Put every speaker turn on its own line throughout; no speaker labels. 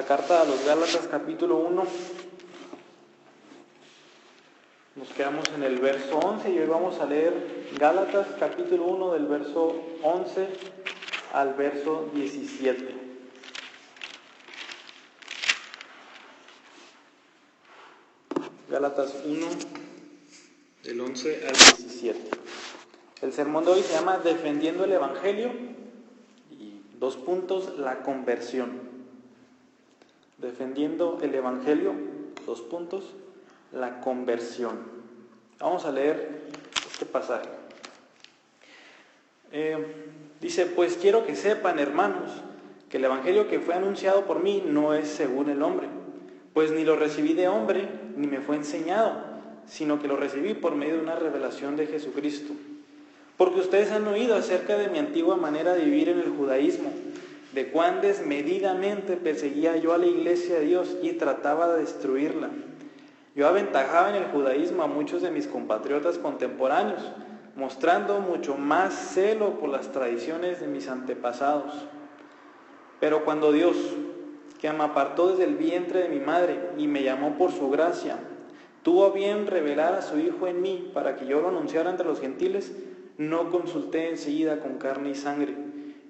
carta a los Gálatas capítulo 1. Nos quedamos en el verso 11 y hoy vamos a leer Gálatas capítulo 1 del verso 11 al verso 17. Gálatas 1 del 11 al 17. El sermón de hoy se llama Defendiendo el Evangelio y la conversión. Defendiendo el Evangelio, la conversión. Vamos a leer este pasaje. Dice, pues quiero que sepan, hermanos, que el Evangelio que fue anunciado por mí no es según el hombre, pues ni lo recibí de hombre, ni me fue enseñado, sino que lo recibí por medio de una revelación de Jesucristo. Porque ustedes han oído acerca de mi antigua manera de vivir en el judaísmo, de cuán desmedidamente perseguía yo a la iglesia de Dios y trataba de destruirla. Yo aventajaba en el judaísmo a muchos de mis compatriotas contemporáneos, mostrando mucho más celo por las tradiciones de mis antepasados. Pero cuando Dios, que me apartó desde el vientre de mi madre y me llamó por su gracia, tuvo a bien revelar a su Hijo en mí para que yo lo anunciara entre los gentiles, no consulté enseguida con carne y sangre,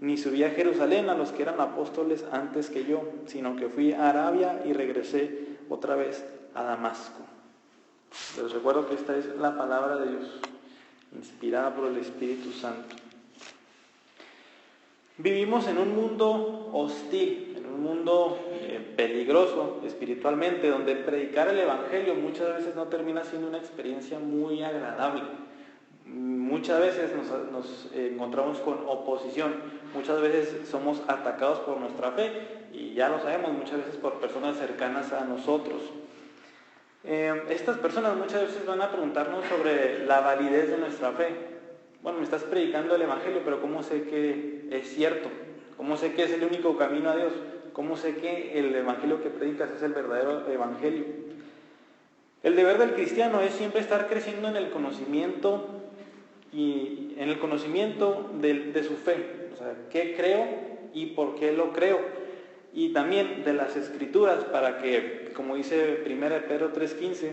ni subí a Jerusalén a los que eran apóstoles antes que yo, sino que fui a Arabia y regresé otra vez a Damasco. Les recuerdo que esta es la palabra de Dios, inspirada por el Espíritu Santo. Vivimos en un mundo hostil, en un mundo peligroso espiritualmente, donde predicar el Evangelio muchas veces no termina siendo una experiencia muy agradable. Muchas veces nos encontramos con oposición, muchas veces somos atacados por nuestra fe y ya lo sabemos, muchas veces por personas cercanas a nosotros. Estas personas muchas veces van a preguntarnos sobre la validez de nuestra fe. Bueno, me estás predicando el Evangelio, pero ¿cómo sé que es cierto? ¿Cómo sé que es el único camino a Dios? ¿Cómo sé que el Evangelio que predicas es el verdadero Evangelio? El deber del cristiano es siempre estar creciendo en el conocimiento y en el conocimiento de su fe, o sea, qué creo y por qué lo creo, y también de las Escrituras, para que, como dice 1 Pedro 3:15,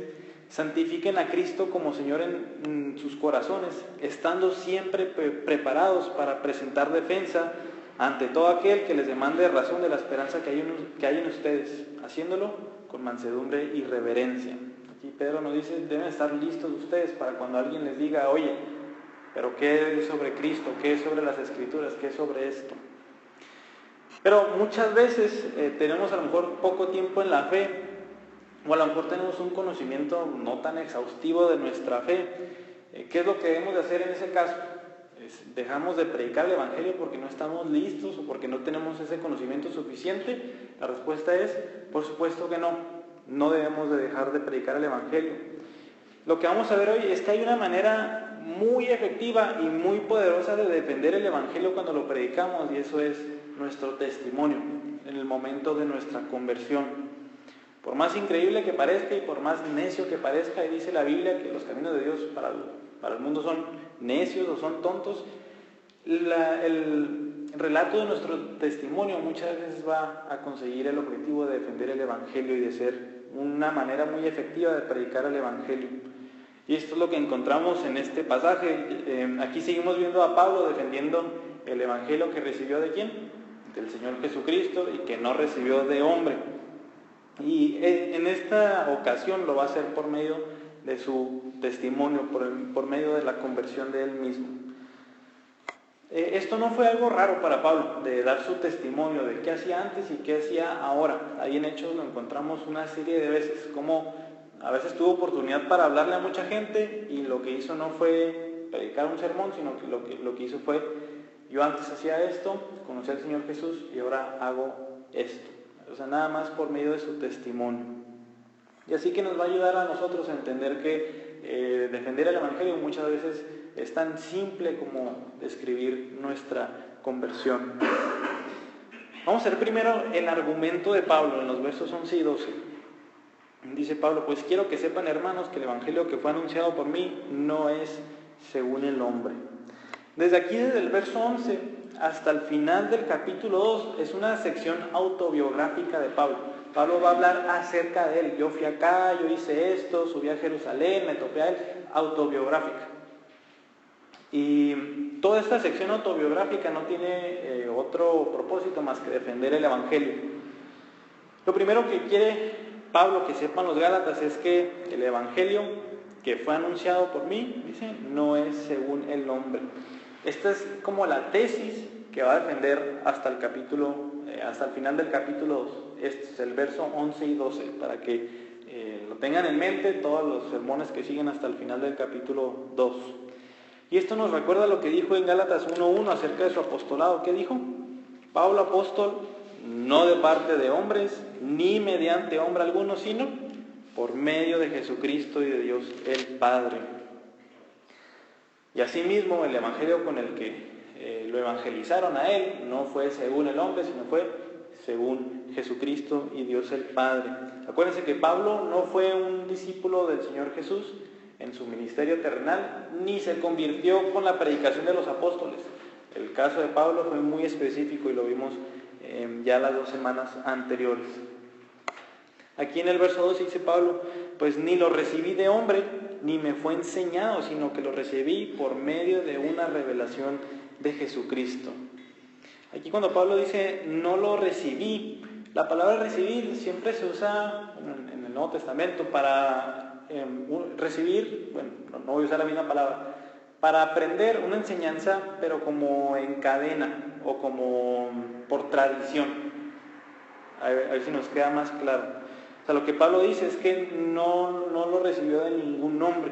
santifiquen a Cristo como Señor en sus corazones, estando siempre preparados para presentar defensa ante todo aquel que les demande razón de la esperanza que hay en ustedes, haciéndolo con mansedumbre y reverencia. Aquí Pedro nos dice, deben estar listos ustedes para cuando alguien les diga, oye, pero ¿qué es sobre Cristo? ¿Qué es sobre las Escrituras? ¿Qué es sobre esto? Pero muchas veces tenemos a lo mejor poco tiempo en la fe, o a lo mejor tenemos un conocimiento no tan exhaustivo de nuestra fe. ¿Qué es lo que debemos de hacer en ese caso? ¿Dejamos de predicar el Evangelio porque no estamos listos o porque no tenemos ese conocimiento suficiente? La respuesta es, por supuesto que no. No debemos de dejar de predicar el Evangelio. Lo que vamos a ver hoy es que hay una manera muy efectiva y muy poderosa de defender el Evangelio cuando lo predicamos, y eso es nuestro testimonio en el momento de nuestra conversión. Por más increíble que parezca y por más necio que parezca, y dice la Biblia que los caminos de Dios para el mundo son necios o son tontos, el relato de nuestro testimonio muchas veces va a conseguir el objetivo de defender el Evangelio y de ser una manera muy efectiva de predicar el Evangelio. Y esto es lo que encontramos en este pasaje. Aquí seguimos viendo a Pablo defendiendo el Evangelio que recibió ¿de quién? Del Señor Jesucristo, y que no recibió de hombre. Y en esta ocasión lo va a hacer por medio de su testimonio, por medio de la conversión de él mismo. Esto no fue algo raro para Pablo, de dar su testimonio de qué hacía antes y qué hacía ahora. Ahí en Hechos lo encontramos una serie de veces, como a veces tuvo oportunidad para hablarle a mucha gente y lo que hizo no fue predicar un sermón, sino que lo que hizo fue, yo antes hacía esto, conocí al Señor Jesús y ahora hago esto. O sea, nada más por medio de su testimonio. Y así que nos va a ayudar a nosotros a entender que defender el Evangelio muchas veces es tan simple como describir nuestra conversión. Vamos a ver primero el argumento de Pablo en los versos 11 y 12. Dice Pablo, pues quiero que sepan, hermanos, que el Evangelio que fue anunciado por mí no es según el hombre. Desde aquí, desde el verso 11 hasta el final del capítulo 2, es una sección autobiográfica de Pablo. Pablo va a hablar acerca de él. Yo fui acá, yo hice esto, subí a Jerusalén, me topé a él, autobiográfica. Y toda esta sección autobiográfica no tiene otro propósito más que defender el Evangelio. Lo primero que quiere Pablo que sepan los Gálatas es que el Evangelio que fue anunciado por mí, dice, no es según el hombre. Esta es como la tesis que va a defender hasta el final del capítulo 2. Este es el verso 11 y 12, para que lo tengan en mente todos los sermones que siguen hasta el final del capítulo 2. Y esto nos recuerda lo que dijo en Gálatas 1:1 acerca de su apostolado. ¿Qué dijo? Pablo apóstol, no de parte de hombres, ni mediante hombre alguno, sino por medio de Jesucristo y de Dios el Padre. Y asimismo el evangelio con el que lo evangelizaron a él no fue según el hombre, sino fue según Jesucristo y Dios el Padre. Acuérdense que Pablo no fue un discípulo del Señor Jesús en su ministerio terrenal, ni se convirtió con la predicación de los apóstoles. El caso de Pablo fue muy específico y lo vimos ya las 2 semanas anteriores. Aquí en el verso 2 dice Pablo, pues ni lo recibí de hombre, ni me fue enseñado, sino que lo recibí por medio de una revelación de Jesucristo. Aquí cuando Pablo dice, no lo recibí, la palabra recibir siempre se usa en el Nuevo Testamento para recibir, bueno, no voy a usar la misma palabra, para aprender una enseñanza, pero como en cadena o como por tradición. A ver si nos queda más claro. O sea, lo que Pablo dice es que no lo recibió de ningún hombre.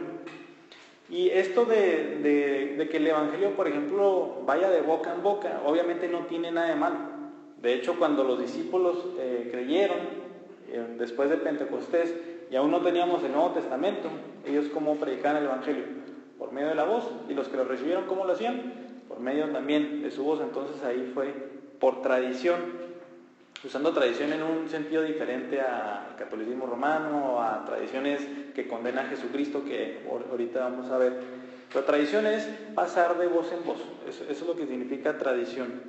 Y esto de que el Evangelio, por ejemplo, vaya de boca en boca, obviamente no tiene nada de malo. De hecho, cuando los discípulos creyeron, después de Pentecostés, y aún no teníamos el Nuevo Testamento, ellos cómo predicaban el Evangelio, por medio de la voz, y los que lo recibieron, ¿cómo lo hacían? Por medio también de su voz. Entonces ahí fue por tradición, usando tradición en un sentido diferente al catolicismo romano, a tradiciones que condenan a Jesucristo, que ahorita vamos a ver. Pero tradición es pasar de voz en voz, eso es lo que significa tradición.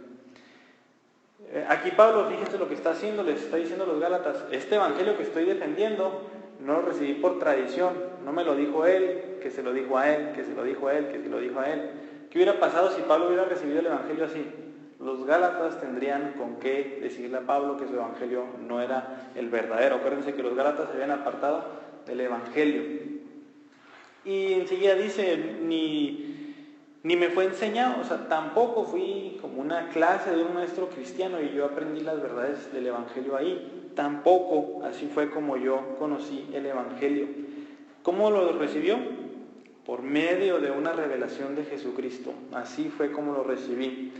Aquí Pablo, fíjense lo que está haciendo, les está diciendo a los Gálatas, este evangelio que estoy defendiendo, no lo recibí por tradición, no me lo dijo él, que se lo dijo a él, que se lo dijo a él, que se lo dijo a él. ¿Qué hubiera pasado si Pablo hubiera recibido el evangelio así? Los Gálatas tendrían con qué decirle a Pablo que su evangelio no era el verdadero. Acuérdense que los Gálatas se habían apartado del evangelio. Y enseguida dice, ni me fue enseñado, o sea, tampoco fui como una clase de un maestro cristiano y yo aprendí las verdades del evangelio ahí. Tampoco así fue como yo conocí el evangelio. ¿Cómo lo recibió? Por medio de una revelación de Jesucristo. Así fue como lo recibí.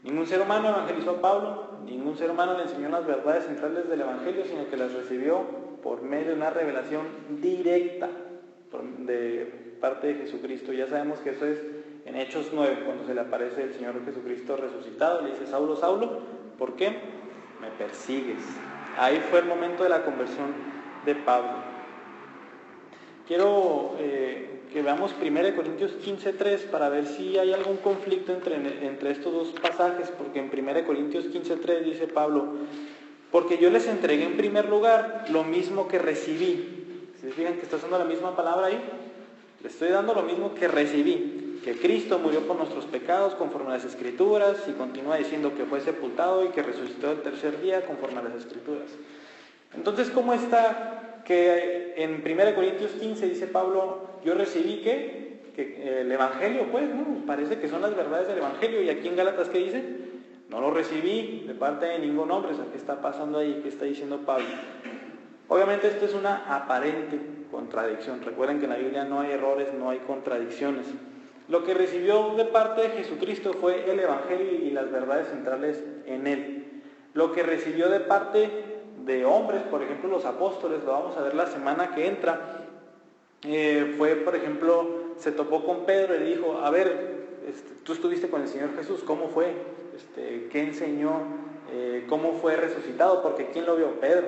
Ningún ser humano evangelizó a Pablo, ningún ser humano le enseñó las verdades centrales del evangelio, sino que las recibió por medio de una revelación directa de parte de Jesucristo. Ya sabemos que eso es en Hechos 9, cuando se le aparece el Señor Jesucristo resucitado, le dice, Saulo, Saulo, ¿por qué me persigues? Ahí fue el momento de la conversión de Pablo. Quiero que veamos 1 Corintios 15:3 para ver si hay algún conflicto entre estos dos pasajes, porque en 1 Corintios 15:3 dice Pablo, porque yo les entregué en primer lugar lo mismo que recibí. ¿Se fijan que está usando la misma palabra ahí? Le estoy dando lo mismo que recibí, que Cristo murió por nuestros pecados conforme a las Escrituras, y continúa diciendo que fue sepultado y que resucitó el tercer día conforme a las Escrituras. Entonces, ¿cómo está que en 1 Corintios 15 dice Pablo, yo recibí que el Evangelio, pues, ¿no? Parece que son las verdades del Evangelio, y aquí en Gálatas, ¿qué dice? No lo recibí de parte de ningún hombre. O sea, ¿qué está pasando ahí? ¿Qué está diciendo Pablo? Obviamente esto es una aparente contradicción. Recuerden que en la Biblia no hay errores, no hay contradicciones. Lo que recibió de parte de Jesucristo fue el Evangelio y las verdades centrales en él. Lo que recibió de parte de hombres, por ejemplo los apóstoles, lo vamos a ver la semana que entra, fue, por ejemplo, se topó con Pedro y le dijo, a ver, tú estuviste con el Señor Jesús, ¿cómo fue? ¿Qué enseñó? ¿Cómo fue resucitado? Porque ¿quién lo vio? Pedro.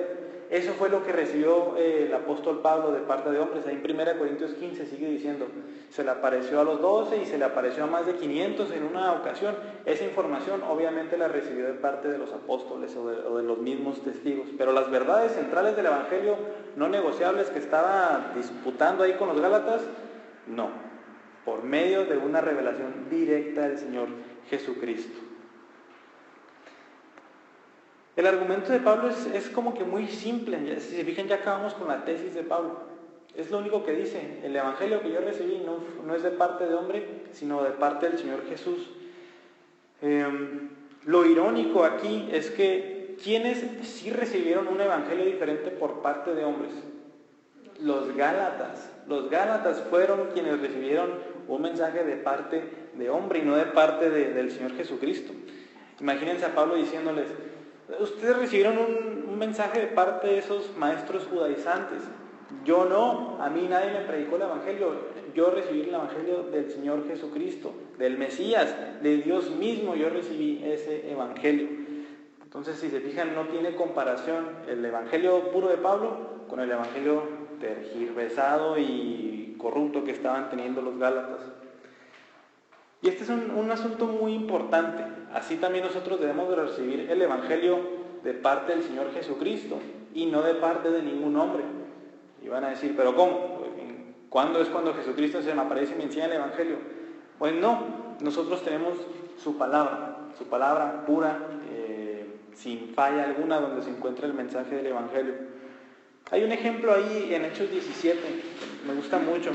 Eso fue lo que recibió el apóstol Pablo de parte de hombres. Ahí en 1 Corintios 15 sigue diciendo, se le apareció a los 12 y se le apareció a más de 500 en una ocasión. Esa información obviamente la recibió de parte de los apóstoles o de los mismos testigos. Pero las verdades centrales del Evangelio no negociables que estaba disputando ahí con los Gálatas, no. Por medio de una revelación directa del Señor Jesucristo. El argumento de Pablo es como que muy simple. Si se fijan, ya acabamos con la tesis de Pablo. Es lo único que dice. El evangelio que yo recibí no es de parte de hombre, sino de parte del Señor Jesús. Lo irónico aquí es que quienes sí recibieron un evangelio diferente por parte de hombres. Los Gálatas. Los Gálatas fueron quienes recibieron un mensaje de parte de hombre y no de parte del Señor Jesucristo. Imagínense a Pablo diciéndoles, ustedes recibieron un mensaje de parte de esos maestros judaizantes. Yo no, a mí nadie me predicó el evangelio. Yo recibí el evangelio del Señor Jesucristo, del Mesías, de Dios mismo. Yo recibí ese evangelio. Entonces, si se fijan, no tiene comparación el evangelio puro de Pablo con el evangelio tergiversado y corrupto que estaban teniendo los Gálatas. Y este es un asunto muy importante. Así también nosotros debemos de recibir el evangelio de parte del Señor Jesucristo y no de parte de ningún hombre. Y van a decir, ¿pero cómo? ¿Cuándo es cuando Jesucristo se me aparece y me enseña el evangelio? Pues no, nosotros tenemos su palabra pura, sin falla alguna, donde se encuentra el mensaje del evangelio. Hay un ejemplo ahí en Hechos 17, que me gusta mucho,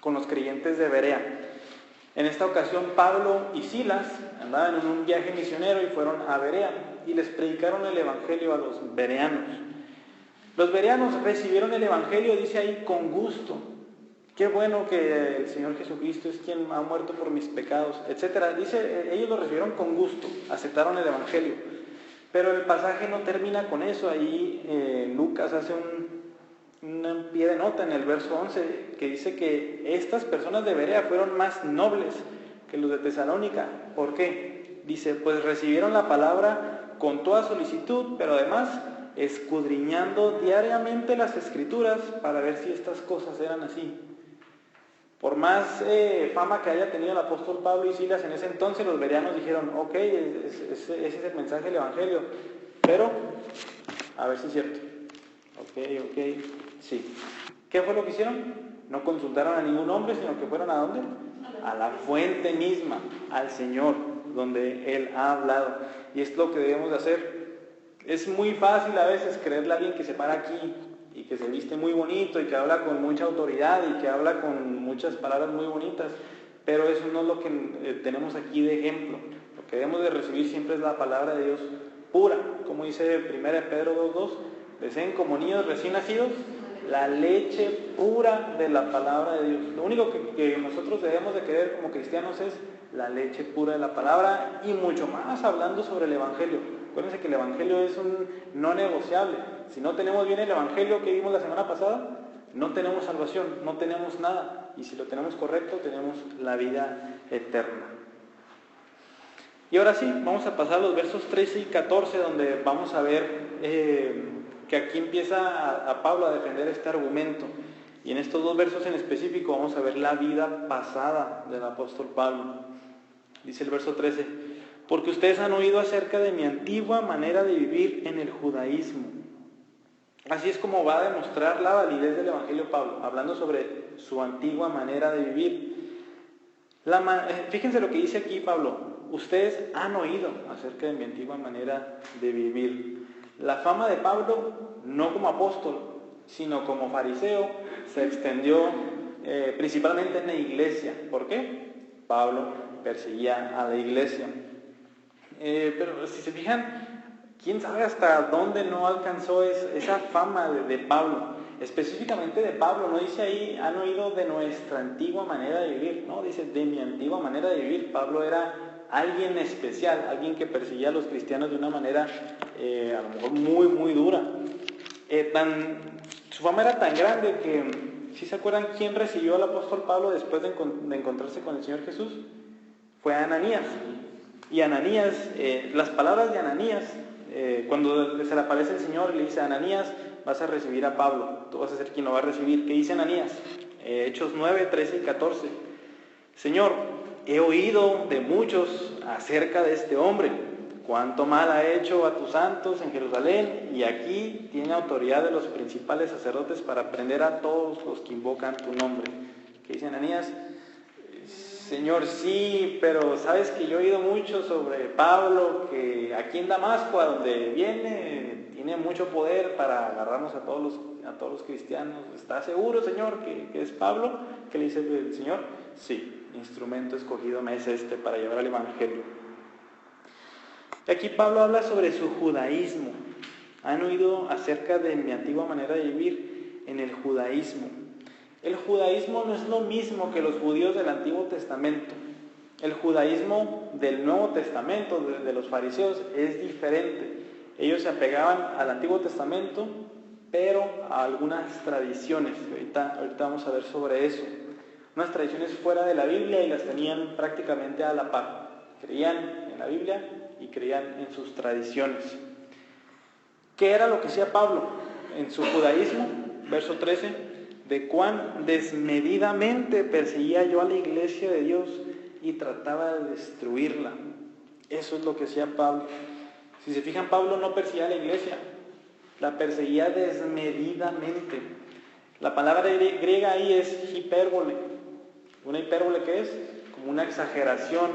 con los creyentes de Berea. En esta ocasión Pablo y Silas andaban en un viaje misionero y fueron a Berea y les predicaron el evangelio a los bereanos. Los bereanos recibieron el evangelio, dice ahí, con gusto. Qué bueno que el Señor Jesucristo es quien ha muerto por mis pecados, etc. Dice, ellos lo recibieron con gusto, aceptaron el evangelio. Pero el pasaje no termina con eso. Ahí Lucas hace un pie de nota en el verso 11 que dice que estas personas de Berea fueron más nobles que los de Tesalónica. ¿Por qué? Dice, pues recibieron la palabra con toda solicitud, pero además escudriñando diariamente las Escrituras para ver si estas cosas eran así. Por más fama que haya tenido el apóstol Pablo y Silas en ese entonces, los bereanos dijeron, ok, ese es el mensaje del evangelio, pero a ver si es cierto. Ok, sí. ¿Qué fue lo que hicieron? No consultaron a ningún hombre, sino que fueron ¿a dónde? A la fuente misma, al Señor, donde Él ha hablado. Y es lo que debemos de hacer. Es muy fácil a veces creerle a alguien que se para aquí y que se viste muy bonito y que habla con mucha autoridad y que habla con muchas palabras muy bonitas, pero eso no es lo que tenemos aquí de ejemplo. Lo que debemos de recibir siempre es la palabra de Dios pura, como dice 1 Pedro 2:2, deseen como niños recién nacidos la leche pura de la palabra de Dios. Lo único que nosotros debemos de querer como cristianos es la leche pura de la palabra y mucho más hablando sobre el evangelio. Acuérdense que el evangelio es un no negociable. Si no tenemos bien el evangelio que vimos la semana pasada, no tenemos salvación, no tenemos nada. Y si lo tenemos correcto, tenemos la vida eterna. Y ahora sí, vamos a pasar a los versos 13 y 14, donde vamos a ver que aquí empieza a Pablo a defender este argumento. Y en estos dos versos en específico vamos a ver la vida pasada del apóstol Pablo. Dice el verso 13, porque ustedes han oído acerca de mi antigua manera de vivir en el judaísmo. Así es como va a demostrar la validez del evangelio Pablo, hablando sobre su antigua manera de vivir. Fíjense lo que dice aquí Pablo, ustedes han oído acerca de mi antigua manera de vivir. La fama de Pablo, no como apóstol, sino como fariseo, se extendió principalmente en la iglesia. ¿Por qué? Pablo perseguía a la iglesia. Pero si se fijan, quién sabe hasta dónde no alcanzó esa fama de Pablo. Específicamente de Pablo, no dice ahí, han oído de nuestra antigua manera de vivir, no, dice de mi antigua manera de vivir. Pablo era alguien especial, alguien que perseguía a los cristianos de una manera a lo mejor muy, muy dura. Su fama era tan grande que, ¿sí se acuerdan quién recibió al apóstol Pablo después de encontrarse con el Señor Jesús? Fue Ananías. Y Ananías, las palabras de Ananías cuando se le aparece el Señor, le dice a Ananías, vas a recibir a Pablo, tú vas a ser quien lo va a recibir. ¿Qué dice Ananías? Hechos 9, 13 y 14. Señor, he oído de muchos acerca de este hombre, cuánto mal ha hecho a tus santos en Jerusalén, y aquí tiene autoridad de los principales sacerdotes para prender a todos los que invocan tu nombre. ¿Qué dice Ananías? Señor, sí, pero sabes que yo he oído mucho sobre Pablo, que aquí en Damasco, a donde viene, tiene mucho poder para agarrarnos a todos los cristianos. ¿Estás seguro, Señor, que es Pablo? ¿Qué le dice el Señor? Sí, instrumento escogido me es este para llevar el Evangelio. Y aquí Pablo habla sobre su judaísmo. Han oído acerca de mi antigua manera de vivir en el judaísmo. El judaísmo no es lo mismo que los judíos del Antiguo Testamento. El judaísmo del Nuevo Testamento, de los fariseos, es diferente. Ellos se apegaban al Antiguo Testamento, pero a algunas tradiciones. Ahorita vamos a ver sobre eso. Unas tradiciones fuera de la Biblia y las tenían prácticamente a la par. Creían en la Biblia y creían en sus tradiciones. ¿Qué era lo que hacía Pablo en su judaísmo? Verso 13. De cuán desmedidamente perseguía yo a la iglesia de Dios y trataba de destruirla. Eso es lo que hacía Pablo. Si se fijan, Pablo no perseguía a la iglesia, la perseguía desmedidamente. La palabra griega ahí es hipérbole. ¿Una hipérbole qué es? Como una exageración.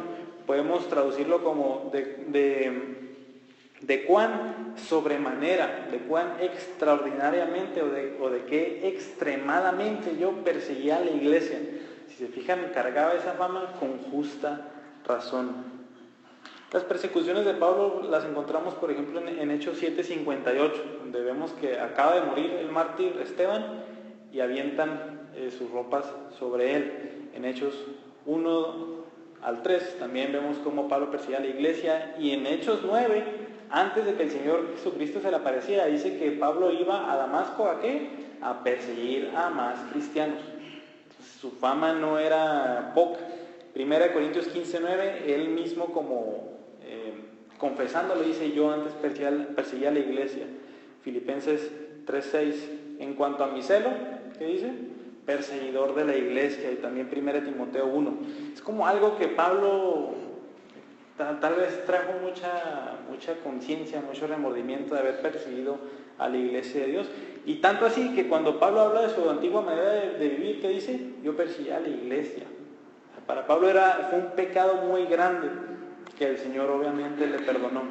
Podemos traducirlo como de cuán sobremanera, de cuán extraordinariamente o de qué extremadamente yo perseguía a la iglesia. Si se fijan, cargaba esa fama con justa razón. Las persecuciones de Pablo las encontramos, por ejemplo, en Hechos 7:58, donde vemos que acaba de morir el mártir Esteban y avientan sus ropas sobre él. En Hechos 1 al 3 también vemos cómo Pablo perseguía a la iglesia, y en Hechos 9, antes de que el Señor Jesucristo se le apareciera, dice que Pablo iba a Damasco, ¿a qué? A perseguir a más cristianos. Entonces, su fama no era poca. 1 Corintios 15:9, él mismo como confesándolo dice, yo antes perseguía a la iglesia. Filipenses 3:6, en cuanto a mi celo, ¿qué dice? Perseguidor de la iglesia. Y también 1 Timoteo 1. Es como algo que Pablo tal vez trajo mucha conciencia, mucho remordimiento de haber perseguido a la iglesia de Dios. Y tanto así que cuando Pablo habla de su antigua manera de vivir, ¿qué dice? Yo perseguía a la iglesia. Para Pablo fue un pecado muy grande que el Señor obviamente le perdonó.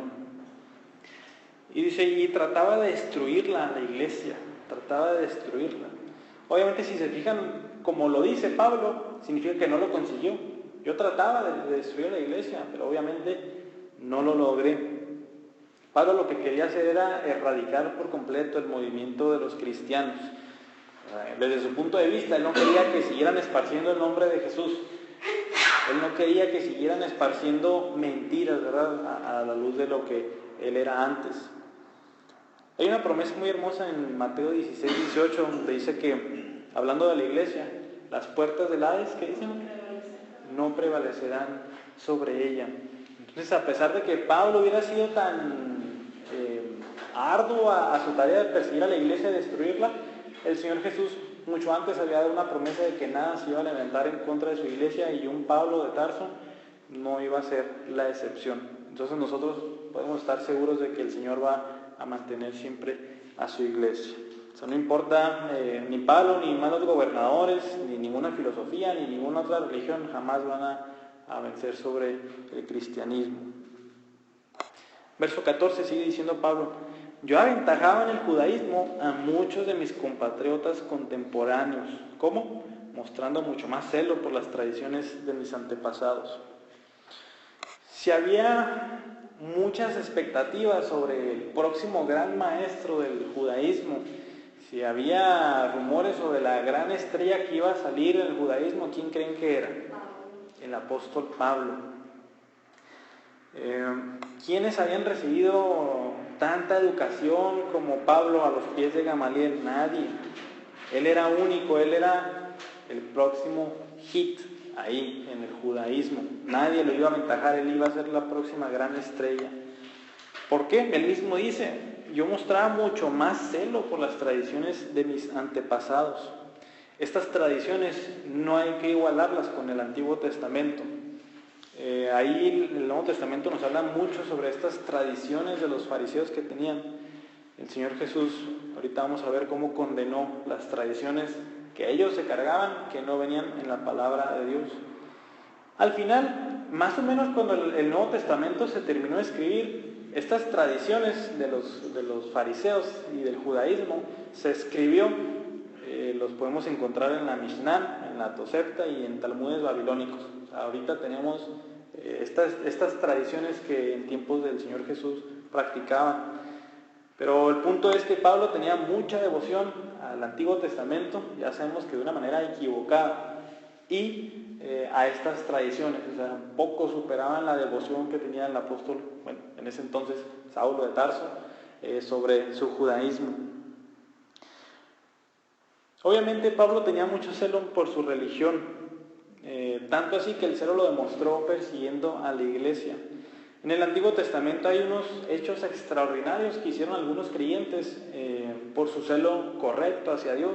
Y dice, y trataba de destruirla, la iglesia, trataba de destruirla. Obviamente, si se fijan, como lo dice Pablo, significa que no lo consiguió. Yo trataba de destruir la iglesia, pero obviamente no lo logré. Pablo lo que quería hacer era erradicar por completo el movimiento de los cristianos. Desde su punto de vista, él no quería que siguieran esparciendo el nombre de Jesús. Él no quería que siguieran esparciendo mentiras, ¿verdad?, a la luz de lo que él era antes. Hay una promesa muy hermosa en Mateo 16:18, donde dice que, hablando de la iglesia, las puertas del Hades, ¿qué dicen? No prevalecerán sobre ella. Entonces, a pesar de que Pablo hubiera sido tan arduo a su tarea de perseguir a la iglesia y destruirla, el Señor Jesús mucho antes había dado una promesa de que nada se iba a levantar en contra de su iglesia, y un Pablo de Tarso no iba a ser la excepción. Entonces nosotros podemos estar seguros de que el Señor va a mantener siempre a su iglesia. O sea, no importa ni Pablo, ni malos gobernadores, ni ninguna filosofía, ni ninguna otra religión, jamás van a vencer sobre el cristianismo. Verso 14 sigue diciendo Pablo, yo aventajaba en el judaísmo a muchos de mis compatriotas contemporáneos. ¿Cómo? Mostrando mucho más celo por las tradiciones de mis antepasados. Si había muchas expectativas sobre el próximo gran maestro del judaísmo, si había rumores sobre la gran estrella que iba a salir en el judaísmo, ¿quién creen que era? El apóstol Pablo. ¿Quiénes habían recibido tanta educación como Pablo a los pies de Gamaliel? Nadie. Él era único, él era el próximo hit ahí en el judaísmo. Nadie lo iba a aventajar, él iba a ser la próxima gran estrella. ¿Por qué? Él mismo dice, yo mostraba mucho más celo por las tradiciones de mis antepasados. Estas tradiciones no hay que igualarlas con el Antiguo Testamento. Ahí el Nuevo Testamento nos habla mucho sobre estas tradiciones de los fariseos que tenían. El Señor Jesús, ahorita vamos a ver cómo condenó las tradiciones que ellos se cargaban, que no venían en la palabra de Dios. Al final, más o menos cuando el Nuevo Testamento se terminó de escribir, estas tradiciones de los fariseos y del judaísmo se escribió, los podemos encontrar en la Mishnah, en la Tosefta y en Talmudes babilónicos. Ahorita tenemos estas tradiciones que en tiempos del Señor Jesús practicaban. Pero el punto es que Pablo tenía mucha devoción al Antiguo Testamento, ya sabemos que de una manera equivocada, y a estas tradiciones, o sea, un poco superaban la devoción que tenía el apóstol, bueno, en ese entonces Saulo de Tarso, sobre su judaísmo. Obviamente Pablo tenía mucho celo por su religión, tanto así que el celo lo demostró persiguiendo a la iglesia. En el Antiguo Testamento hay unos hechos extraordinarios que hicieron algunos creyentes por su celo correcto hacia Dios.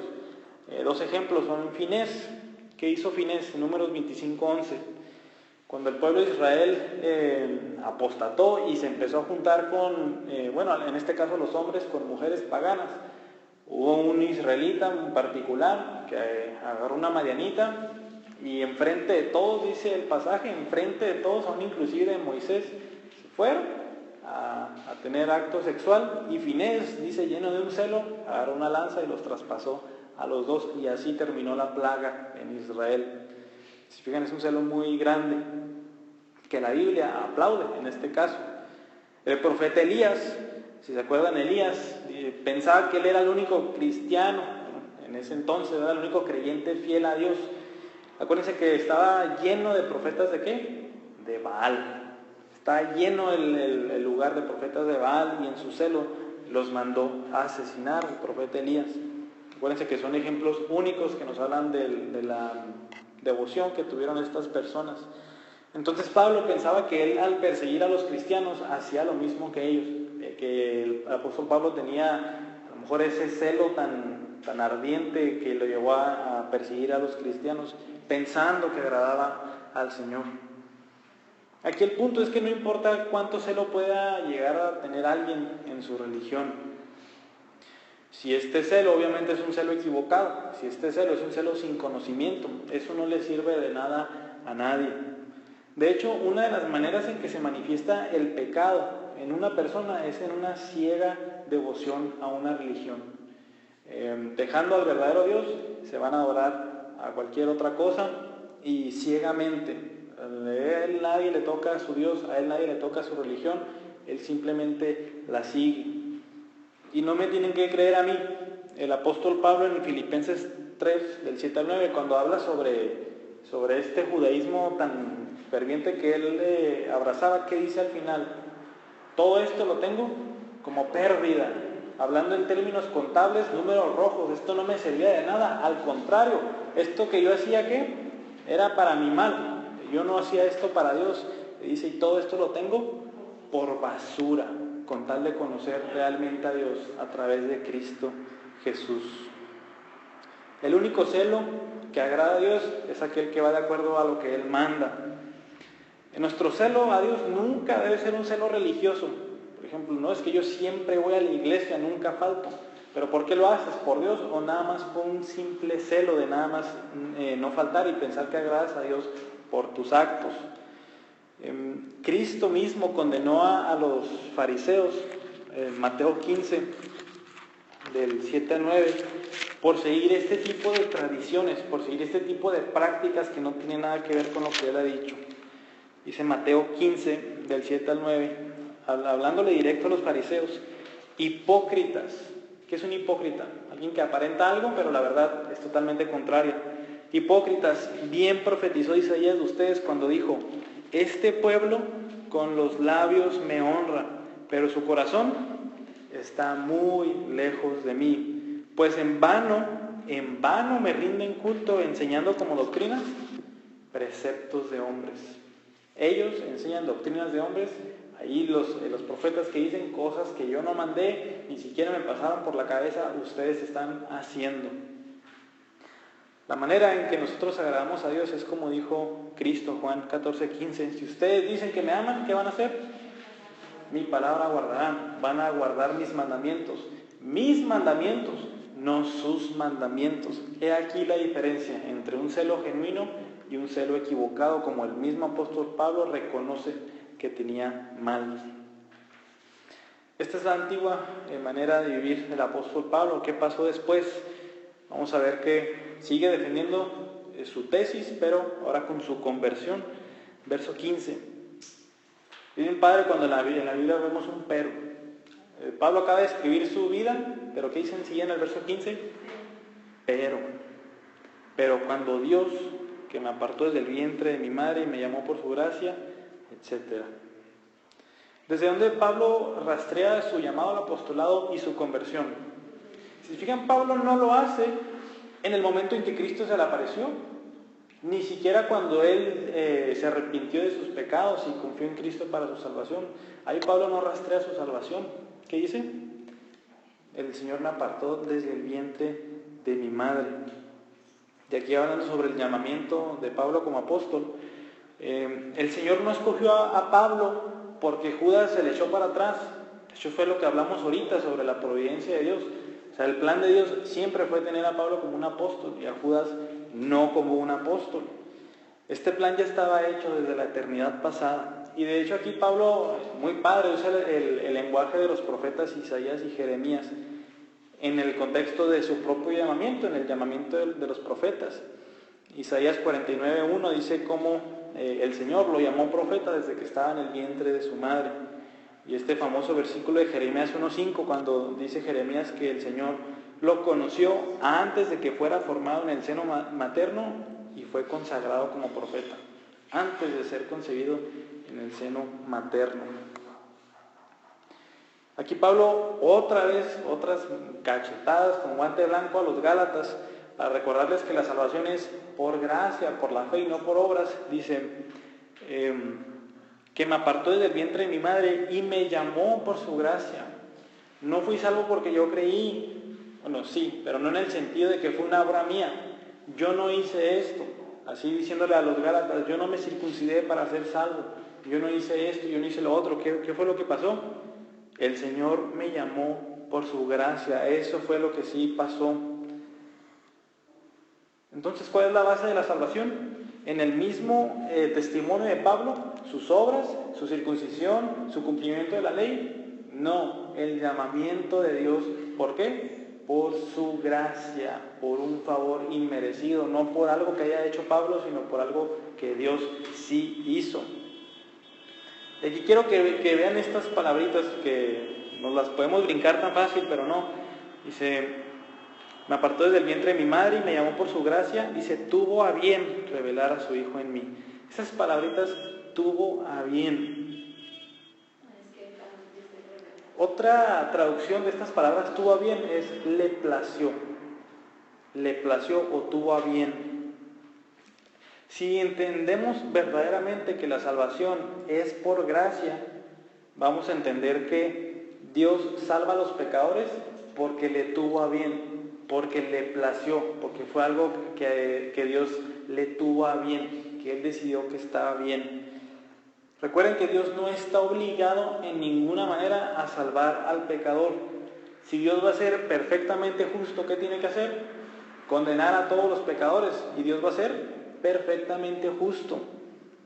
Dos ejemplos son Finés. ¿Qué hizo Finés? En Números 25:11. Cuando el pueblo de Israel apostató y se empezó a juntar con, en este caso los hombres, con mujeres paganas. Hubo un israelita en particular que agarró una madianita y enfrente de todos, dice el pasaje, enfrente de todos, aún inclusive de Moisés, se fueron a tener acto sexual, y Finés, dice, lleno de un celo, agarró una lanza y los traspasó a los dos, y así terminó la plaga en Israel. Si fijan, es un celo muy grande que la Biblia aplaude en este caso. El profeta Elías, si se acuerdan, Elías pensaba que él era el único cristiano, en ese entonces era el único creyente fiel a Dios. Acuérdense que estaba lleno de profetas ¿de qué? De Baal. Está lleno el lugar de profetas de Baal, y en su celo los mandó a asesinar el profeta Elías. Acuérdense que son ejemplos únicos que nos hablan de la devoción que tuvieron estas personas. Entonces Pablo pensaba que él, al perseguir a los cristianos, hacía lo mismo que ellos, que el apóstol Pablo tenía a lo mejor ese celo tan ardiente que lo llevó a perseguir a los cristianos, pensando que agradaba al Señor. Aquí el punto es que no importa cuánto celo pueda llegar a tener alguien en su religión. Si este celo obviamente es un celo equivocado, si este celo es un celo sin conocimiento, eso no le sirve de nada a nadie. De hecho, una de las maneras en que se manifiesta el pecado en una persona es en una ciega devoción a una religión. Dejando al verdadero Dios, se van a adorar a cualquier otra cosa y ciegamente. A él nadie le toca a su Dios, a él nadie le toca a su religión, él simplemente la sigue. Y no me tienen que creer a mí. El apóstol Pablo en Filipenses 3, del 7 al 9, cuando habla sobre este judaísmo tan ferviente que él abrazaba, ¿qué dice al final? Todo esto lo tengo como pérdida. Hablando en términos contables, números rojos, esto no me servía de nada. Al contrario, esto que yo hacía, ¿qué? Era para mi mal. Yo no hacía esto para Dios. Y dice, y todo esto lo tengo por basura, con tal de conocer realmente a Dios a través de Cristo Jesús. El único celo que agrada a Dios es aquel que va de acuerdo a lo que Él manda. Nuestro celo a Dios nunca debe ser un celo religioso. Por ejemplo, no es que yo siempre voy a la iglesia, nunca falto. ¿Pero por qué lo haces? ¿Por Dios o nada más por un simple celo de nada más no faltar y pensar que agradas a Dios por tus actos? Cristo mismo condenó a los fariseos, Mateo 15, del 7 al 9, por seguir este tipo de tradiciones, por seguir este tipo de prácticas que no tienen nada que ver con lo que Él ha dicho. Dice Mateo 15, del 7 al 9, hablándole directo a los fariseos: hipócritas. ¿Qué es un hipócrita? Alguien que aparenta algo, pero la verdad es totalmente contraria. Hipócritas, bien profetizó Isaías de ustedes cuando dijo: este pueblo con los labios me honra, pero su corazón está muy lejos de mí. Pues en vano me rinden culto enseñando como doctrinas preceptos de hombres. Ellos enseñan doctrinas de hombres, Ahí los profetas que dicen cosas que yo no mandé, ni siquiera me pasaron por la cabeza, ustedes están haciendo. La manera en que nosotros agradamos a Dios es como dijo Cristo, Juan 14:15. Si ustedes dicen que me aman, ¿qué van a hacer? Mi palabra guardarán, van a guardar mis mandamientos, no sus mandamientos. He aquí la diferencia entre un celo genuino y un celo equivocado, como el mismo apóstol Pablo reconoce que tenía mal. Esta es la antigua manera de vivir del apóstol Pablo. ¿Qué pasó después? Vamos a ver que sigue defendiendo su tesis, pero ahora con su conversión. Verso 15. Es bien padre cuando en la Biblia vemos un pero. Pablo acaba de escribir su vida, pero ¿qué dice enseguida en el verso 15? Pero cuando Dios, que me apartó desde el vientre de mi madre y me llamó por su gracia, etc. Desde donde Pablo rastrea su llamado al apostolado y su conversión. Si se fijan, Pablo no lo hace en el momento en que Cristo se le apareció, ni siquiera cuando él se arrepintió de sus pecados y confió en Cristo para su salvación. Ahí Pablo no rastrea su salvación. ¿Qué dice? El Señor me apartó desde el vientre de mi madre. Y aquí hablando sobre el llamamiento de Pablo como apóstol, el Señor no escogió a Pablo porque Judas se le echó para atrás. Eso fue lo que hablamos ahorita sobre la providencia de Dios. O sea, el plan de Dios siempre fue tener a Pablo como un apóstol y a Judas no como un apóstol. Este plan ya estaba hecho desde la eternidad pasada. Y de hecho aquí Pablo, muy padre, usa el lenguaje de los profetas Isaías y Jeremías en el contexto de su propio llamamiento, en el llamamiento de los profetas. Isaías 49:1 dice cómo el Señor lo llamó profeta desde que estaba en el vientre de su madre. Y este famoso versículo de Jeremías 1:5, cuando dice Jeremías que el Señor lo conoció antes de que fuera formado en el seno materno y fue consagrado como profeta, antes de ser concebido en el seno materno. Aquí Pablo otra vez, otras cachetadas con guante blanco a los Gálatas, para recordarles que la salvación es por gracia, por la fe y no por obras. Dice que me apartó desde el vientre de mi madre y me llamó por su gracia. No fui salvo porque yo creí, bueno sí, pero no en el sentido de que fue una obra mía. Yo no hice esto, así diciéndole a los Gálatas, yo no me circuncidé para ser salvo, yo no hice esto, yo no hice lo otro. ¿Qué fue lo que pasó? El Señor me llamó por su gracia, eso fue lo que sí pasó. Entonces, ¿cuál es la base de la salvación? En el mismo testimonio de Pablo, sus obras, su circuncisión, su cumplimiento de la ley. No, el llamamiento de Dios. ¿Por qué? Por su gracia, por un favor inmerecido, no por algo que haya hecho Pablo, sino por algo que Dios sí hizo. Y aquí quiero que vean estas palabritas que nos las podemos brincar tan fácil, pero no. Dice, me apartó desde el vientre de mi madre y me llamó por su gracia. Dice, tuvo a bien revelar a su Hijo en mí. Esas palabritas, tuvo a bien. Otra traducción de estas palabras, tuvo a bien, es le plació. Le plació o tuvo a bien. Si entendemos verdaderamente que la salvación es por gracia, vamos a entender que Dios salva a los pecadores porque le tuvo a bien, porque le plació, porque fue algo que Dios le tuvo a bien, que Él decidió que estaba bien. Recuerden que Dios no está obligado en ninguna manera a salvar al pecador. Si Dios va a ser perfectamente justo, ¿qué tiene que hacer? Condenar a todos los pecadores, y Dios va a ser perfectamente justo.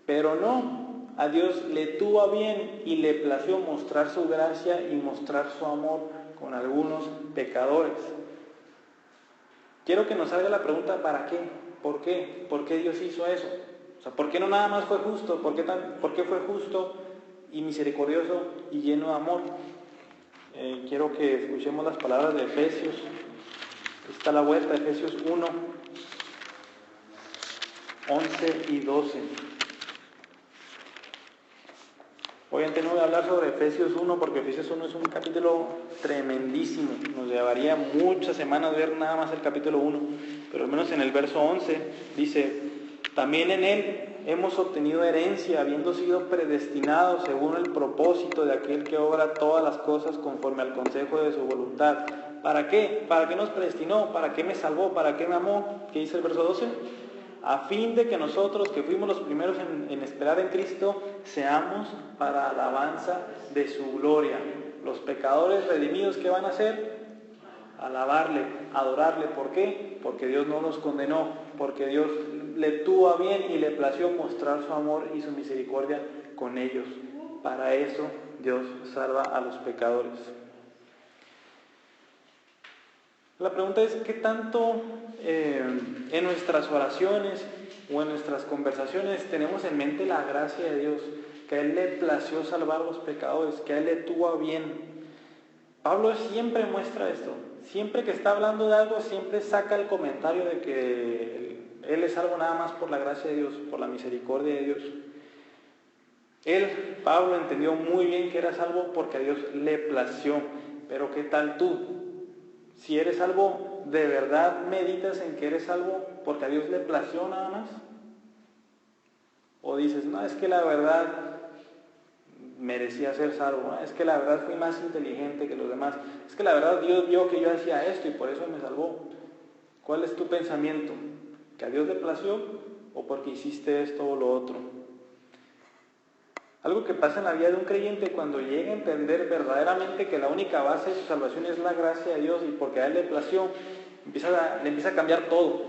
Pero no, a Dios le tuvo a bien y le plació mostrar su gracia y mostrar su amor con algunos pecadores. Quiero que nos salga la pregunta, ¿para qué? ¿Por qué? ¿Por qué Dios hizo eso? O sea, ¿por qué no nada más fue justo? ¿Por qué fue justo y misericordioso y lleno de amor? Quiero que escuchemos las palabras de Efesios. Está a la vuelta, Efesios 1, 11 y 12. Obviamente no voy a hablar sobre Efesios 1 porque Efesios 1 es un capítulo tremendísimo. Nos llevaría muchas semanas ver nada más el capítulo 1. Pero al menos en el verso 11 dice, también en Él, hemos obtenido herencia, habiendo sido predestinados según el propósito de aquel que obra todas las cosas conforme al consejo de su voluntad. ¿Para qué? ¿Para qué nos predestinó? ¿Para qué me salvó? ¿Para qué me amó? ¿Qué dice el verso 12? A fin de que nosotros, que fuimos los primeros en esperar en Cristo, seamos para alabanza de su gloria. Los pecadores redimidos, ¿qué van a hacer? Alabarle, adorarle. ¿Por qué? Porque Dios no los condenó, porque Dios le tuvo a bien y le plació mostrar su amor y su misericordia con ellos. Para eso Dios salva a los pecadores. La pregunta es, ¿qué tanto en nuestras oraciones o en nuestras conversaciones tenemos en mente la gracia de Dios? Que a Él le plació salvar a los pecadores, que a Él le tuvo a bien. Pablo siempre muestra esto. Siempre que está hablando de algo, siempre saca el comentario de que Él es salvo nada más por la gracia de Dios, por la misericordia de Dios. Pablo, entendió muy bien que era salvo porque a Dios le plació. Pero ¿qué tal tú? Si eres salvo, ¿de verdad meditas en que eres salvo porque a Dios le plació nada más? ¿O dices, no, es que la verdad merecía ser salvo, ¿no? Es que la verdad fui más inteligente que los demás, es que la verdad Dios vio que yo hacía esto y por eso me salvó? ¿Cuál es tu pensamiento? ¿Que a Dios le plació o porque hiciste esto o lo otro? Algo que pasa en la vida de un creyente cuando llega a entender verdaderamente que la única base de su salvación es la gracia de Dios y porque a Él le plació, le empieza a cambiar todo.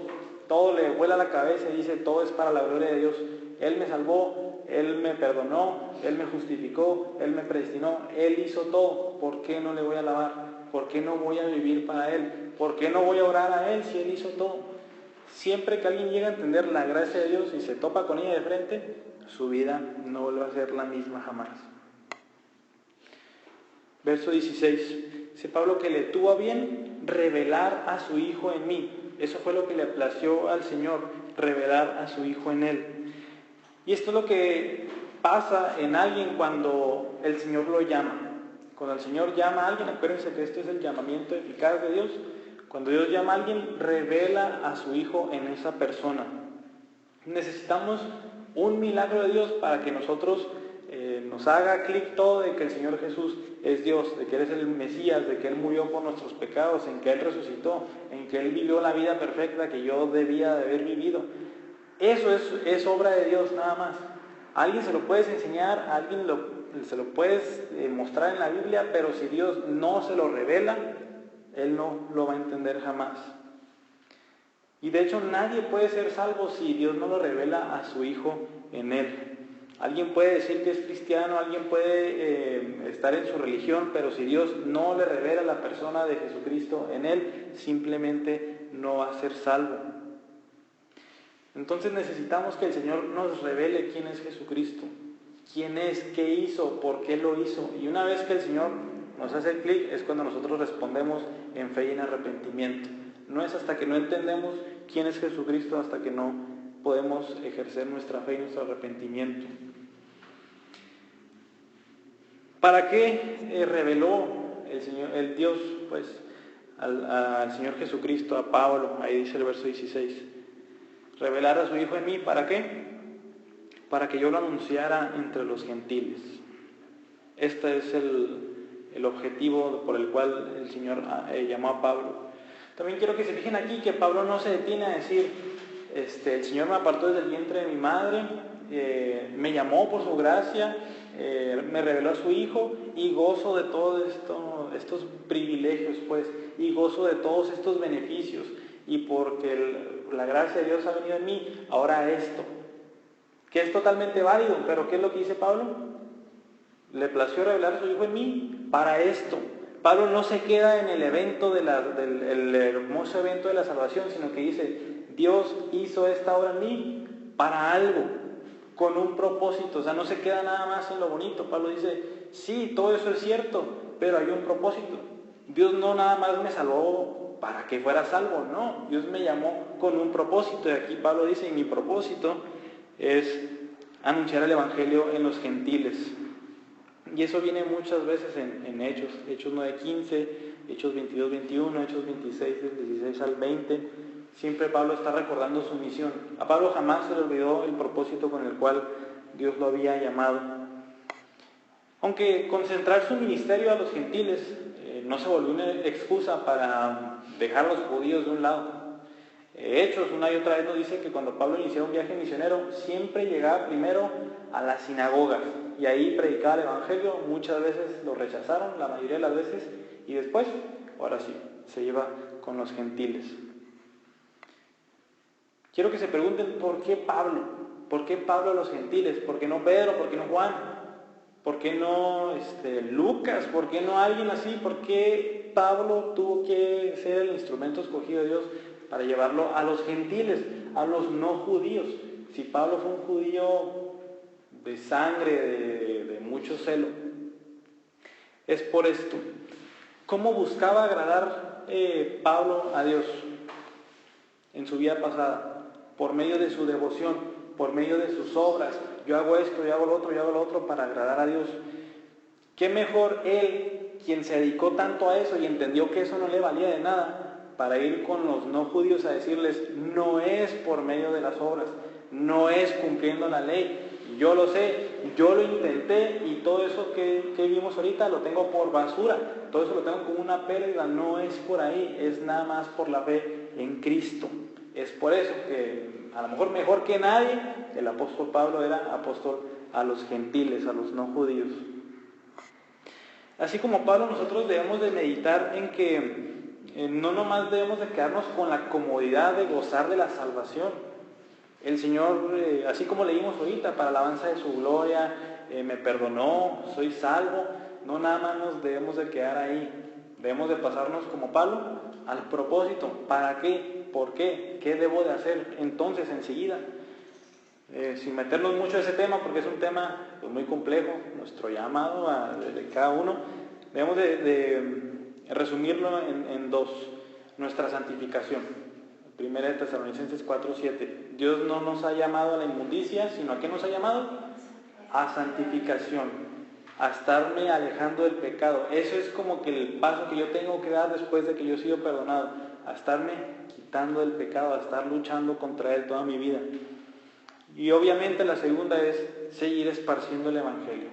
Todo le vuela a la cabeza y dice, todo es para la gloria de Dios. Él me salvó, Él me perdonó, Él me justificó, Él me predestinó, Él hizo todo. ¿Por qué no le voy a alabar? ¿Por qué no voy a vivir para Él? ¿Por qué no voy a orar a Él si Él hizo todo? Siempre que alguien llega a entender la gracia de Dios y se topa con ella de frente, su vida no vuelve a ser la misma jamás. Verso 16. Dice Pablo que le tuvo a bien revelar a su Hijo en mí. Eso fue lo que le plació al Señor, revelar a su Hijo en Él. Y esto es lo que pasa en alguien cuando el Señor lo llama. Cuando el Señor llama a alguien, acuérdense que este es el llamamiento eficaz de Dios. Cuando Dios llama a alguien, revela a su Hijo en esa persona. Necesitamos un milagro de Dios para que nosotros nos haga clic todo de que el Señor Jesús es Dios, de que Él es el Mesías, de que Él murió por nuestros pecados, en que Él resucitó, en que Él vivió la vida perfecta que yo debía de haber vivido. Eso es obra de Dios nada más. A alguien se lo puedes enseñar, a alguien se lo puedes mostrar en la Biblia, pero si Dios no se lo revela, Él no lo va a entender jamás. Y de hecho nadie puede ser salvo si Dios no lo revela a su Hijo en Él. Alguien puede decir que es cristiano, alguien puede estar en su religión, pero si Dios no le revela la persona de Jesucristo en Él, simplemente no va a ser salvo. Entonces necesitamos que el Señor nos revele quién es Jesucristo, quién es, qué hizo, por qué lo hizo. Y una vez que el Señor nos hace el clic, es cuando nosotros respondemos en fe y en arrepentimiento. No es hasta que no entendemos quién es Jesucristo, hasta que no podemos ejercer nuestra fe y nuestro arrepentimiento. ¿Para qué reveló el Dios al Señor Jesucristo, a Pablo? Ahí dice el verso 16. Revelar a su Hijo en mí, ¿para qué? Para que yo lo anunciara entre los gentiles. Este es el objetivo por el cual el Señor llamó a Pablo. También quiero que se fijen aquí que Pablo no se detiene a decir, el Señor me apartó desde el vientre de mi madre, me llamó por su gracia, me reveló a su Hijo y gozo de todos estos privilegios, y gozo de todos estos beneficios, y porque la gracia de Dios ha venido en mí, ahora esto, que es totalmente válido, pero ¿qué es lo que dice Pablo? Le plació revelar a su Hijo en mí para esto. Pablo no se queda en el evento del hermoso evento de la salvación, sino que dice, Dios hizo esta obra en mí para algo, con un propósito. O sea, no se queda nada más en lo bonito. Pablo dice, sí, todo eso es cierto, pero hay un propósito. Dios no nada más me salvó para que fuera salvo, no. Dios me llamó con un propósito. Y aquí Pablo dice, mi propósito es anunciar el Evangelio en los gentiles. Y eso viene muchas veces en Hechos 9:15, Hechos 22:21, Hechos 26, del 16 al 20. siempre Pablo está recordando su misión. A Pablo jamás se le olvidó el propósito con el cual Dios lo había llamado. Aunque concentrar su ministerio a los gentiles no se volvió una excusa para dejar a los judíos de un lado. Hechos, una y otra vez nos dice que cuando Pablo inició un viaje misionero, siempre llegaba primero a las sinagogas y ahí predicaba el evangelio. Muchas veces lo rechazaron, la mayoría de las veces, y después, ahora sí, se iba con los gentiles. Quiero que se pregunten, ¿por qué Pablo? ¿Por qué Pablo a los gentiles? ¿Por qué no Pedro? ¿Por qué no Juan? ¿Por qué no Lucas? ¿Por qué no alguien así? ¿Por qué Pablo tuvo que ser el instrumento escogido de Dios para llevarlo a los gentiles, a los no judíos? Si Pablo fue un judío de sangre, de mucho celo, es por esto. ¿Cómo buscaba agradar Pablo a Dios en su vida pasada? Por medio de su devoción, por medio de sus obras. Yo hago esto, yo hago lo otro, yo hago lo otro para agradar a Dios. ¿Qué mejor él, quien se dedicó tanto a eso y entendió que eso no le valía de nada, para ir con los no judíos a decirles, no es por medio de las obras, no es cumpliendo la ley? Yo lo sé, yo lo intenté y todo eso que vimos ahorita lo tengo por basura, todo eso lo tengo como una pérdida, no es por ahí, es nada más por la fe en Cristo. Es por eso que a lo mejor que nadie, el apóstol Pablo era apóstol a los gentiles, a los no judíos. Así como Pablo, nosotros debemos de meditar en que no nomás debemos de quedarnos con la comodidad de gozar de la salvación. El Señor, así como leímos ahorita, para alabanza de su gloria, me perdonó, soy salvo. No nada más nos debemos de quedar ahí. Debemos de pasarnos como Pablo al propósito. ¿Para qué? ¿Por qué? ¿Qué debo de hacer entonces enseguida? Sin meternos mucho a ese tema, porque es un tema muy complejo, nuestro llamado de cada uno, debemos de resumirlo en dos. Nuestra santificación. 1 Tesalonicenses 4:7. Dios no nos ha llamado a la inmundicia, sino ¿a qué nos ha llamado? A santificación, a estarme alejando del pecado. Eso es como que el paso que yo tengo que dar después de que yo he sido perdonado, a estarme quitando del pecado, a estar luchando contra él toda mi vida. Y obviamente la segunda es seguir esparciendo el evangelio.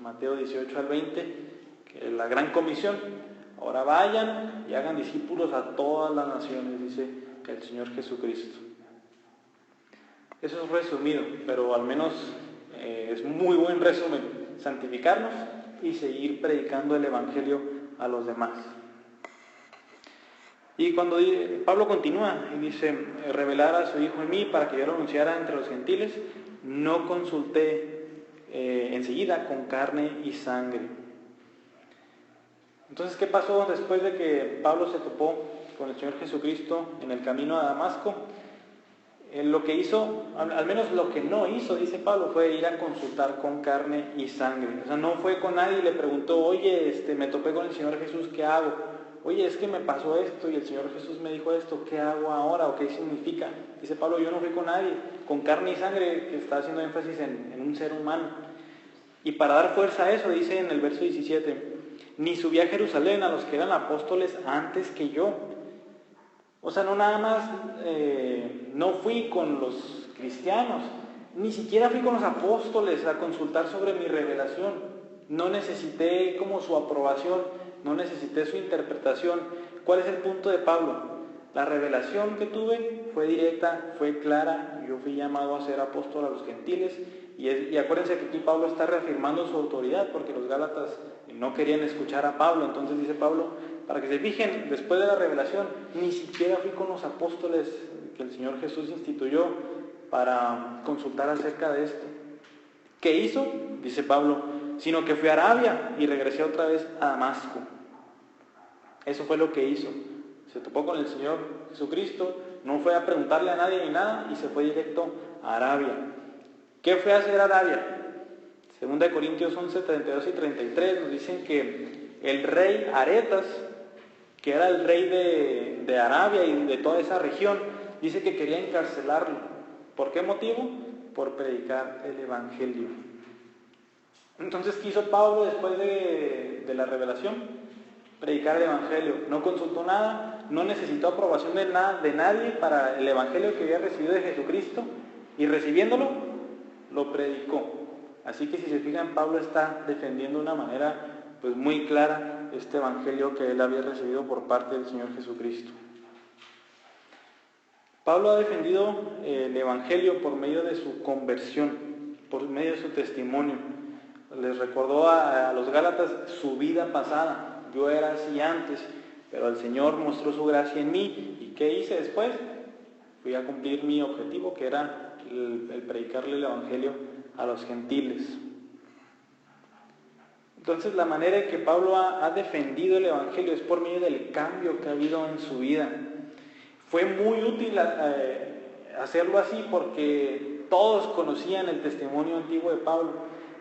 Mateo 18-20, que es la gran comisión. Ahora vayan y hagan discípulos a todas las naciones, dice el Señor Jesucristo. Eso es resumido, pero al menos es muy buen resumen. Santificarnos y seguir predicando el evangelio a los demás. Y cuando Pablo continúa y dice, revelar a su Hijo en mí para que yo lo anunciara entre los gentiles, no consulté enseguida con carne y sangre. Entonces, ¿qué pasó después de que Pablo se topó con el Señor Jesucristo en el camino a Damasco? Lo que hizo, al menos lo que no hizo, dice Pablo, fue ir a consultar con carne y sangre. O sea, no fue con nadie y le preguntó, oye, me topé con el Señor Jesús, ¿qué hago? Oye, es que me pasó esto y el Señor Jesús me dijo esto, ¿qué hago ahora? ¿O qué significa? Dice Pablo, yo no fui con nadie, con carne y sangre, que está haciendo énfasis en un ser humano. Y para dar fuerza a eso, dice en el verso 17, ni subí a Jerusalén a los que eran apóstoles antes que yo. O sea, no nada más, no fui con los cristianos, ni siquiera fui con los apóstoles a consultar sobre mi revelación. No necesité como su aprobación, no necesité su interpretación. ¿Cuál es el punto de Pablo? La revelación que tuve fue directa, fue clara. Yo fui llamado a ser apóstol a los gentiles. Y acuérdense que aquí Pablo está reafirmando su autoridad, porque los gálatas no querían escuchar a Pablo. Entonces dice Pablo, para que se fijen, después de la revelación, ni siquiera fui con los apóstoles que el Señor Jesús instituyó para consultar acerca de esto. ¿Qué hizo? Dice Pablo, sino que fui a Arabia y regresé otra vez a Damasco. Eso fue lo que hizo. Se topó con el Señor Jesucristo, no fue a preguntarle a nadie ni nada y se fue directo a Arabia. ¿Qué fue a hacer Arabia? 2 Corintios 11, 32 y 33 nos dicen que el rey Aretas, que era el rey de Arabia y de toda esa región, dice que quería encarcelarlo. ¿Por qué motivo? Por predicar el evangelio. Entonces, ¿qué hizo Pablo después de la revelación? Predicar el evangelio. No consultó nada, no necesitó aprobación de nadie para el evangelio que había recibido de Jesucristo, y recibiéndolo, lo predicó. Así que si se fijan, Pablo está defendiendo de una manera pues muy clara este evangelio que él había recibido por parte del Señor Jesucristo. Pablo ha defendido el evangelio por medio de su conversión, por medio de su testimonio. Les recordó a los Gálatas su vida pasada. Yo era así antes, pero el Señor mostró su gracia en mí. ¿Y qué hice después? Fui a cumplir mi objetivo, que era el predicarle el evangelio a los gentiles. Entonces, la manera en que Pablo ha defendido el evangelio es por medio del cambio que ha habido en su vida. Fue muy útil hacerlo así porque todos conocían el testimonio antiguo de Pablo,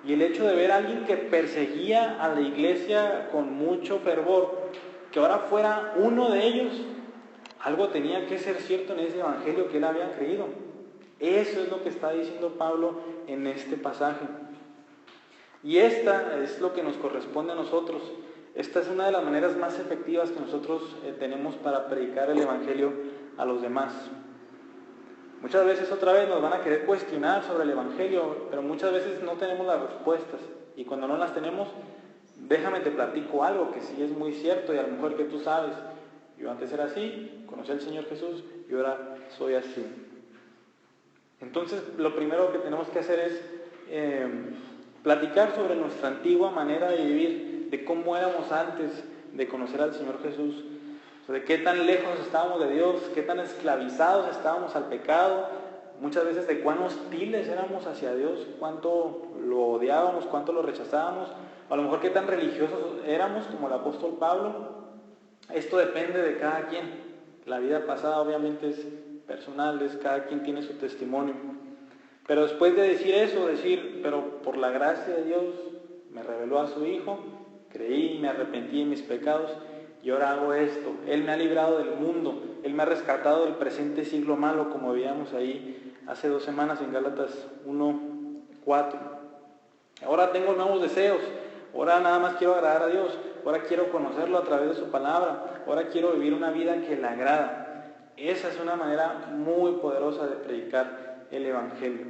y el hecho de ver a alguien que perseguía a la iglesia con mucho fervor, que ahora fuera uno de ellos, algo tenía que ser cierto en ese evangelio que él había creído. Eso es lo que está diciendo Pablo en este pasaje. Y esta es lo que nos corresponde a nosotros. Esta es una de las maneras más efectivas que nosotros tenemos para predicar el evangelio a los demás. Muchas veces otra vez nos van a querer cuestionar sobre el evangelio, pero muchas veces no tenemos las respuestas. Y cuando no las tenemos, déjame te platico algo que sí es muy cierto y a lo mejor que tú sabes. Yo antes era así, conocí al Señor Jesús y ahora soy así. Entonces, lo primero que tenemos que hacer es platicar sobre nuestra antigua manera de vivir, de cómo éramos antes de conocer al Señor Jesús, de qué tan lejos estábamos de Dios, qué tan esclavizados estábamos al pecado, muchas veces de cuán hostiles éramos hacia Dios, cuánto lo odiábamos, cuánto lo rechazábamos, a lo mejor qué tan religiosos éramos como el apóstol Pablo. Esto depende de cada quien. La vida pasada obviamente es personal, cada quien tiene su testimonio. Pero después de decir eso, pero por la gracia de Dios me reveló a su Hijo, creí, me arrepentí de mis pecados y ahora hago esto. Él me ha librado del mundo, Él me ha rescatado del presente siglo malo, como veíamos ahí hace 2 semanas en Gálatas 1:4. Ahora tengo nuevos deseos, ahora nada más quiero agradar a Dios, ahora quiero conocerlo a través de su palabra, ahora quiero vivir una vida que le agrada. Esa es una manera muy poderosa de predicar el evangelio.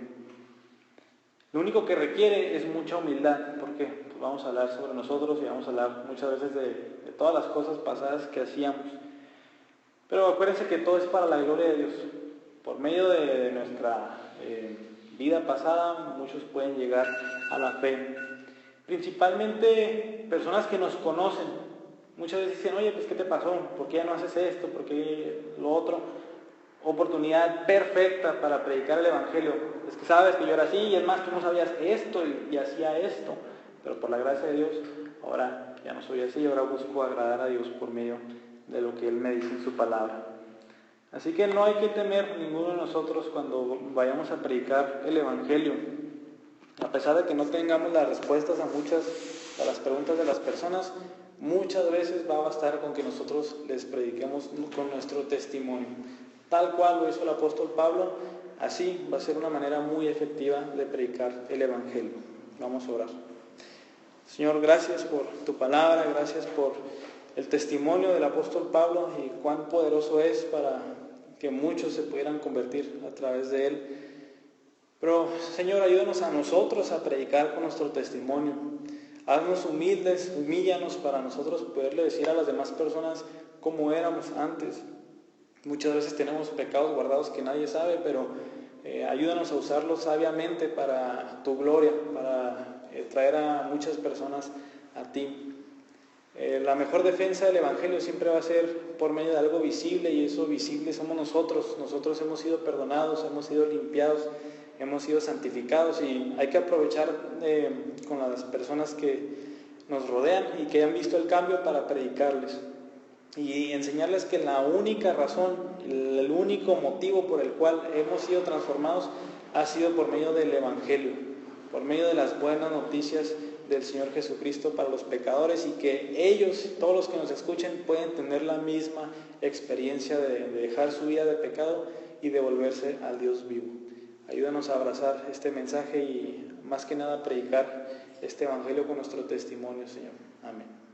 Lo único que requiere es mucha humildad, porque pues vamos a hablar sobre nosotros y vamos a hablar muchas veces de todas las cosas pasadas que hacíamos. Pero acuérdense que todo es para la gloria de Dios. Por medio de nuestra vida pasada, muchos pueden llegar a la fe. Principalmente personas que nos conocen. Muchas veces dicen, oye, pues ¿qué te pasó? ¿Por qué ya no haces esto? ¿Por qué lo otro? Oportunidad perfecta para predicar el evangelio. Es que sabes que yo era así y es más, tú no sabías esto y hacía esto, pero por la gracia de Dios ahora ya no soy así, ahora busco agradar a Dios por medio de lo que Él me dice en su palabra. Así que no hay que temer ninguno de nosotros cuando vayamos a predicar el evangelio. A pesar de que no tengamos las respuestas a muchas de las preguntas de las personas, muchas veces va a bastar con que nosotros les prediquemos con nuestro testimonio. Tal cual lo hizo el apóstol Pablo, así va a ser una manera muy efectiva de predicar el evangelio. Vamos a orar. Señor, gracias por tu palabra, gracias por el testimonio del apóstol Pablo y cuán poderoso es para que muchos se pudieran convertir a través de él. Pero, Señor, ayúdanos a nosotros a predicar con nuestro testimonio. Haznos humildes, humíllanos para nosotros poderle decir a las demás personas cómo éramos antes. Muchas veces tenemos pecados guardados que nadie sabe, pero ayúdanos a usarlos sabiamente para tu gloria, para traer a muchas personas a ti. La mejor defensa del evangelio siempre va a ser por medio de algo visible, y eso visible somos nosotros. Nosotros hemos sido perdonados, hemos sido limpiados, hemos sido santificados, y hay que aprovechar con las personas que nos rodean y que han visto el cambio para predicarles y enseñarles que la única razón, el único motivo por el cual hemos sido transformados ha sido por medio del evangelio, por medio de las buenas noticias del Señor Jesucristo para los pecadores, y que ellos, todos los que nos escuchen, pueden tener la misma experiencia de dejar su vida de pecado y de volverse al Dios vivo. Ayúdanos a abrazar este mensaje y más que nada predicar este evangelio con nuestro testimonio, Señor. Amén.